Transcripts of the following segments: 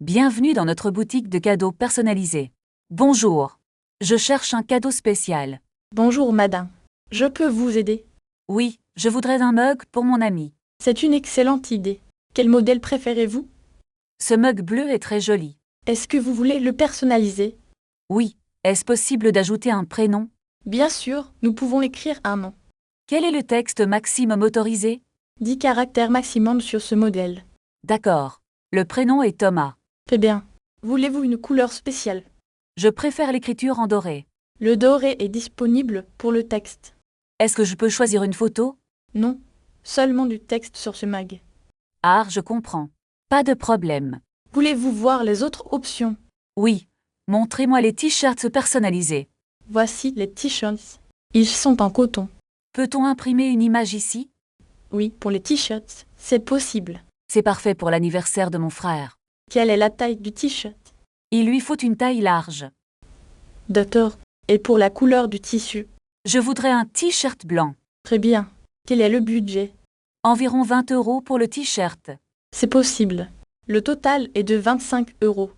Bienvenue dans notre boutique de cadeaux personnalisés. Bonjour. Je cherche un cadeau spécial. Bonjour madame. Je peux vous aider? Oui, je voudrais un mug pour mon ami. C'est une excellente idée. Quel modèle préférez-vous? Ce mug bleu est très joli. Est-ce que vous voulez le personnaliser? Oui. Est-ce possible d'ajouter un prénom? Bien sûr, nous pouvons écrire un nom. Quel est le texte maximum autorisé? 10 caractères maximum sur ce modèle. D'accord. Le prénom est Thomas. Très bien. Voulez-vous une couleur spéciale? Je préfère l'écriture en doré. Le doré est disponible pour le texte. Est-ce que je peux choisir une photo? Non, seulement du texte sur ce mag. Ah, je comprends. Pas de problème. Voulez-vous voir les autres options? Oui. Montrez-moi les t-shirts personnalisés. Voici les t-shirts. Ils sont en coton. Peut-on imprimer une image ici? Oui, pour les t-shirts, c'est possible. C'est parfait pour l'anniversaire de mon frère. Quelle est la taille du t-shirt? Il lui faut une taille large. D'accord. Et pour la couleur du tissu? Je voudrais un t-shirt blanc. Très bien. Quel est le budget? Environ 20 € pour le t-shirt. C'est possible. Le total est de 25 €.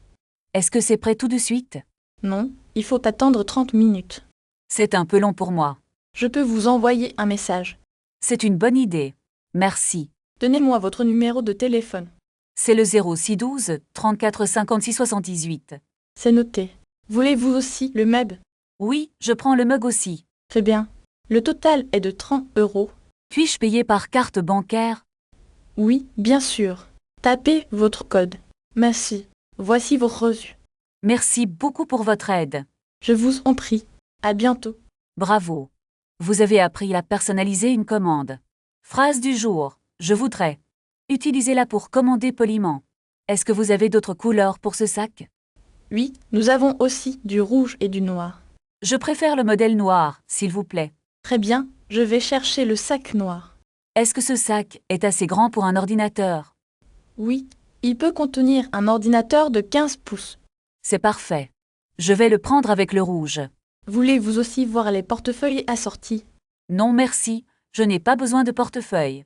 Est-ce que c'est prêt tout de suite? Non, il faut attendre 30 minutes. C'est un peu long pour moi. Je peux vous envoyer un message. C'est une bonne idée. Merci. Donnez-moi votre numéro de téléphone. C'est le 0612 34 56 78. C'est noté. Voulez-vous aussi le mug? Oui, je prends le mug aussi. Très bien. Le total est de 30 €. Puis-je payer par carte bancaire? Oui, bien sûr. Tapez votre code. Merci. Voici vos reçus. Merci beaucoup pour votre aide. Je vous en prie. À bientôt. Bravo. Vous avez appris à personnaliser une commande. Phrase du jour. Je voudrais. Utilisez-la pour commander poliment. Est-ce que vous avez d'autres couleurs pour ce sac? Oui, nous avons aussi du rouge et du noir. Je préfère le modèle noir, s'il vous plaît. Très bien, je vais chercher le sac noir. Est-ce que ce sac est assez grand pour un ordinateur? Oui, il peut contenir un ordinateur de 15 pouces. C'est parfait. Je vais le prendre avec le rouge. Voulez-vous aussi voir les portefeuilles assortis? Non merci, je n'ai pas besoin de portefeuille.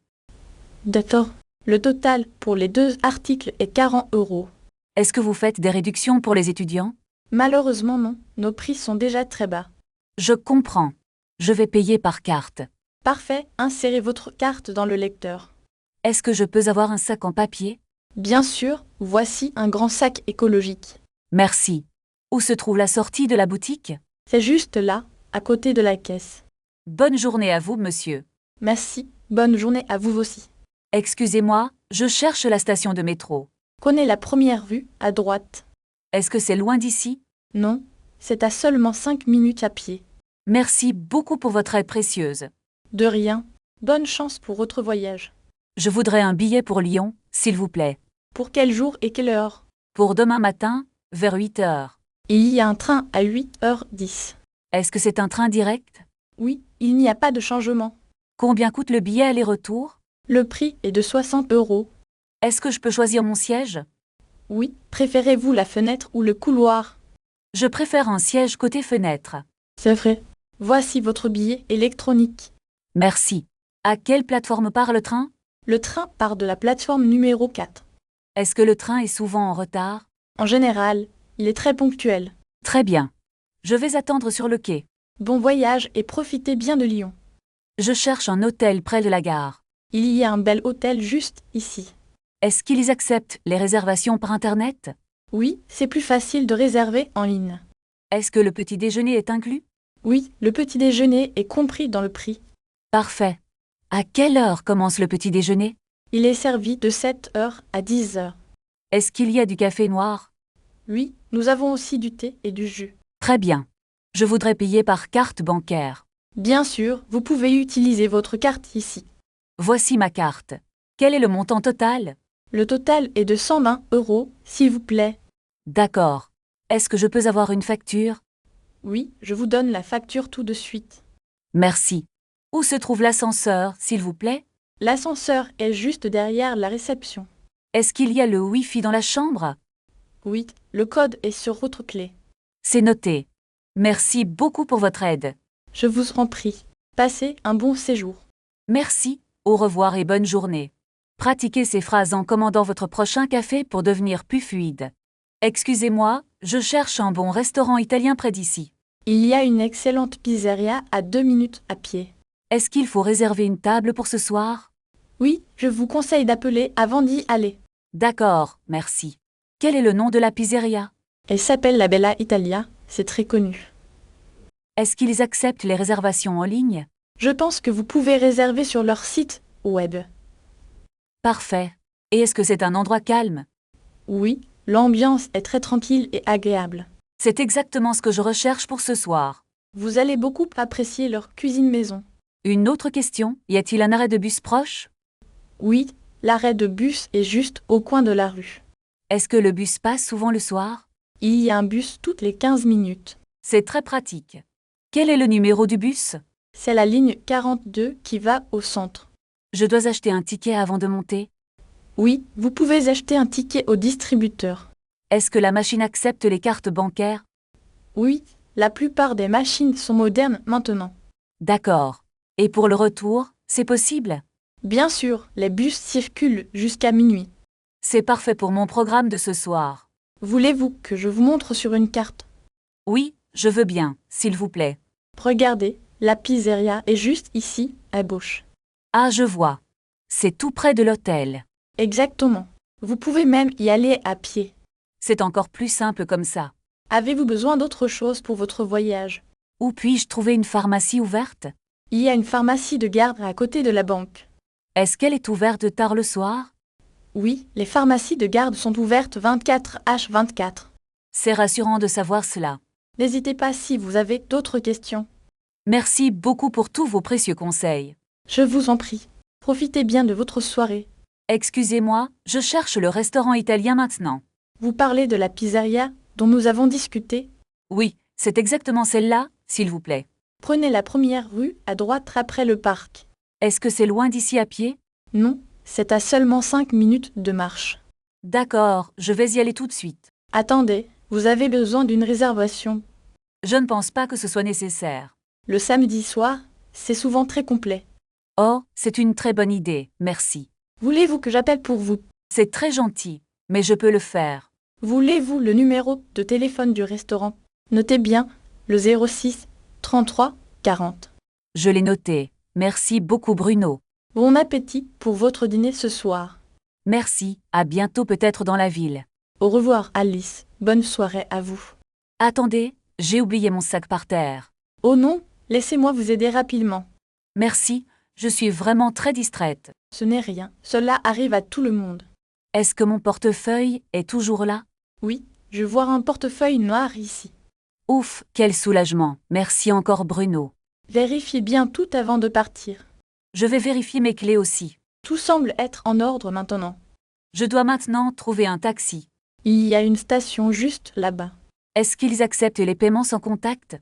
D'accord. Le total pour les deux articles est 40 €. Est-ce que vous faites des réductions pour les étudiants? Malheureusement non, nos prix sont déjà très bas. Je comprends. Je vais payer par carte. Parfait, insérez votre carte dans le lecteur. Est-ce que je peux avoir un sac en papier? Bien sûr, voici un grand sac écologique. Merci. Où se trouve la sortie de la boutique? C'est juste là, à côté de la caisse. Bonne journée à vous, monsieur. Merci, bonne journée à vous aussi. Excusez-moi, je cherche la station de métro. Prenez la première vue, à droite. Est-ce que c'est loin d'ici? Non, c'est à seulement 5 minutes à pied. Merci beaucoup pour votre aide précieuse. De rien. Bonne chance pour votre voyage. Je voudrais un billet pour Lyon, s'il vous plaît. Pour quel jour et quelle heure? Pour demain matin, vers 8 heures. Il y a un train à 8h10. Est-ce que c'est un train direct? Oui, il n'y a pas de changement. Combien coûte le billet aller-retour? Le prix est de 60 €. Est-ce que je peux choisir mon siège? Oui, préférez-vous la fenêtre ou le couloir? Je préfère un siège côté fenêtre. C'est vrai. Voici votre billet électronique. Merci. À quelle plateforme part le train? Le train part de la plateforme numéro 4. Est-ce que le train est souvent en retard? En général, il est très ponctuel. Très bien. Je vais attendre sur le quai. Bon voyage et profitez bien de Lyon. Je cherche un hôtel près de la gare. Il y a un bel hôtel juste ici. Est-ce qu'ils acceptent les réservations par Internet? Oui, c'est plus facile de réserver en ligne. Est-ce que le petit déjeuner est inclus? Oui, le petit déjeuner est compris dans le prix. Parfait. À quelle heure commence le petit déjeuner? Il est servi de 7h à 10h. Est-ce qu'il y a du café noir? Oui, nous avons aussi du thé et du jus. Très bien. Je voudrais payer par carte bancaire. Bien sûr, vous pouvez utiliser votre carte ici. Voici ma carte. Quel est le montant total? Le total est de 120 €, s'il vous plaît. D'accord. Est-ce que je peux avoir une facture? Oui, je vous donne la facture tout de suite. Merci. Où se trouve l'ascenseur, s'il vous plaît? L'ascenseur est juste derrière la réception. Est-ce qu'il y a le Wi-Fi dans la chambre? Oui, le code est sur votre clé. C'est noté. Merci beaucoup pour votre aide. Je vous en prie. Passez un bon séjour. Merci, au revoir et bonne journée. Pratiquez ces phrases en commandant votre prochain café pour devenir plus fluide. Excusez-moi, je cherche un bon restaurant italien près d'ici. Il y a une excellente pizzeria à 2 minutes à pied. Est-ce qu'il faut réserver une table pour ce soir? Oui, je vous conseille d'appeler avant d'y aller. D'accord, merci. Quel est le nom de la pizzeria? Elle s'appelle la Bella Italia, c'est très connu. Est-ce qu'ils acceptent les réservations en ligne? Je pense que vous pouvez réserver sur leur site web. Parfait. Et est-ce que c'est un endroit calme? Oui, l'ambiance est très tranquille et agréable. C'est exactement ce que je recherche pour ce soir. Vous allez beaucoup apprécier leur cuisine maison. Une autre question, y a-t-il un arrêt de bus proche? Oui, l'arrêt de bus est juste au coin de la rue. Est-ce que le bus passe souvent le soir? Il y a un bus toutes les 15 minutes. C'est très pratique. Quel est le numéro du bus? C'est la ligne 42 qui va au centre. Je dois acheter un ticket avant de monter. Oui, vous pouvez acheter un ticket au distributeur. Est-ce que la machine accepte les cartes bancaires? Oui, la plupart des machines sont modernes maintenant. D'accord. Et pour le retour, c'est possible? Bien sûr, les bus circulent jusqu'à minuit. C'est parfait pour mon programme de ce soir. Voulez-vous que je vous montre sur une carte? Oui, je veux bien, s'il vous plaît. Regardez, la pizzeria est juste ici, à gauche. Ah, je vois. C'est tout près de l'hôtel. Exactement. Vous pouvez même y aller à pied. C'est encore plus simple comme ça. Avez-vous besoin d'autre chose pour votre voyage? Où puis-je trouver une pharmacie ouverte? Il y a une pharmacie de garde à côté de la banque. Est-ce qu'elle est ouverte tard le soir? Oui, les pharmacies de garde sont ouvertes 24h24. C'est rassurant de savoir cela. N'hésitez pas si vous avez d'autres questions. Merci beaucoup pour tous vos précieux conseils. Je vous en prie. Profitez bien de votre soirée. Excusez-moi, je cherche le restaurant italien maintenant. Vous parlez de la pizzeria dont nous avons discuté? Oui, c'est exactement celle-là, s'il vous plaît. Prenez la première rue à droite après le parc. Est-ce que c'est loin d'ici à pied? Non, c'est à seulement 5 minutes de marche. D'accord, je vais y aller tout de suite. Attendez, vous avez besoin d'une réservation. Je ne pense pas que ce soit nécessaire. Le samedi soir, c'est souvent très complet. Oh, c'est une très bonne idée, merci. Voulez-vous que j'appelle pour vous? C'est très gentil, mais je peux le faire. Voulez-vous le numéro de téléphone du restaurant? Notez bien le 06 33 40. Je l'ai noté. Merci beaucoup Bruno. Bon appétit pour votre dîner ce soir. Merci, à bientôt peut-être dans la ville. Au revoir Alice, bonne soirée à vous. Attendez, j'ai oublié mon sac par terre. Oh non, laissez-moi vous aider rapidement. Merci, je suis vraiment très distraite. Ce n'est rien, cela arrive à tout le monde. Est-ce que mon portefeuille est toujours là? Oui, je vois un portefeuille noir ici. Ouf, quel soulagement. Merci encore Bruno. Vérifiez bien tout avant de partir. Je vais vérifier mes clés aussi. Tout semble être en ordre maintenant. Je dois maintenant trouver un taxi. Il y a une station juste là-bas. Est-ce qu'ils acceptent les paiements sans contact?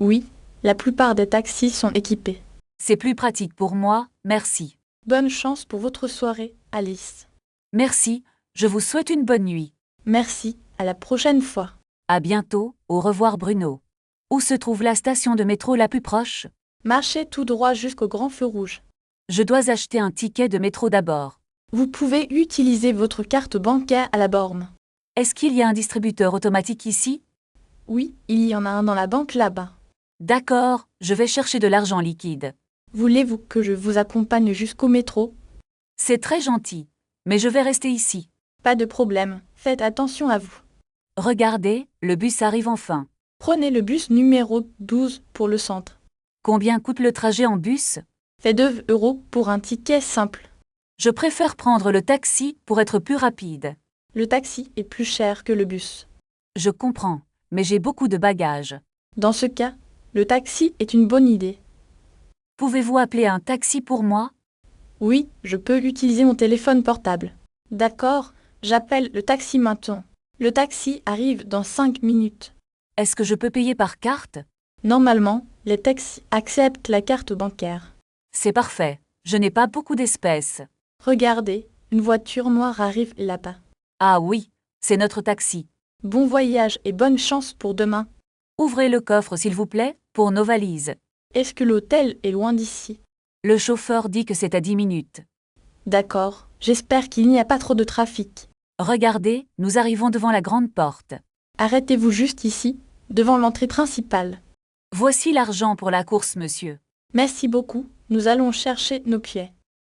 Oui, la plupart des taxis sont équipés. C'est plus pratique pour moi, merci. Bonne chance pour votre soirée, Alice. Merci, je vous souhaite une bonne nuit. Merci, à la prochaine fois. À bientôt, au revoir Bruno. Où se trouve la station de métro la plus proche? Marchez tout droit jusqu'au grand feu rouge. Je dois acheter un ticket de métro d'abord. Vous pouvez utiliser votre carte bancaire à la borne. Est-ce qu'il y a un distributeur automatique ici? Oui, il y en a un dans la banque là-bas. D'accord, je vais chercher de l'argent liquide. Voulez-vous que je vous accompagne jusqu'au métro? C'est très gentil, mais je vais rester ici. Pas de problème, faites attention à vous. Regardez, le bus arrive enfin. Prenez le bus numéro 12 pour le centre. Combien coûte le trajet en bus? Fait 2 € pour un ticket simple. Je préfère prendre le taxi pour être plus rapide. Le taxi est plus cher que le bus. Je comprends, mais j'ai beaucoup de bagages. Dans ce cas, le taxi est une bonne idée. Pouvez-vous appeler un taxi pour moi? Oui, je peux utiliser mon téléphone portable. D'accord, j'appelle le taxi maintenant. Le taxi arrive dans 5 minutes. Est-ce que je peux payer par carte? Normalement, les taxis acceptent la carte bancaire. C'est parfait, je n'ai pas beaucoup d'espèces. Regardez, une voiture noire arrive là-bas. Ah oui, c'est notre taxi. Bon voyage et bonne chance pour demain. Ouvrez le coffre s'il vous plaît, pour nos valises. Est-ce que l'hôtel est loin d'ici? Le chauffeur dit que c'est à 10 minutes. D'accord, j'espère qu'il n'y a pas trop de trafic. Regardez, nous arrivons devant la grande porte. Arrêtez-vous juste ici, devant l'entrée principale. Voici l'argent pour la course, monsieur. Merci beaucoup, nous allons chercher nos pieds.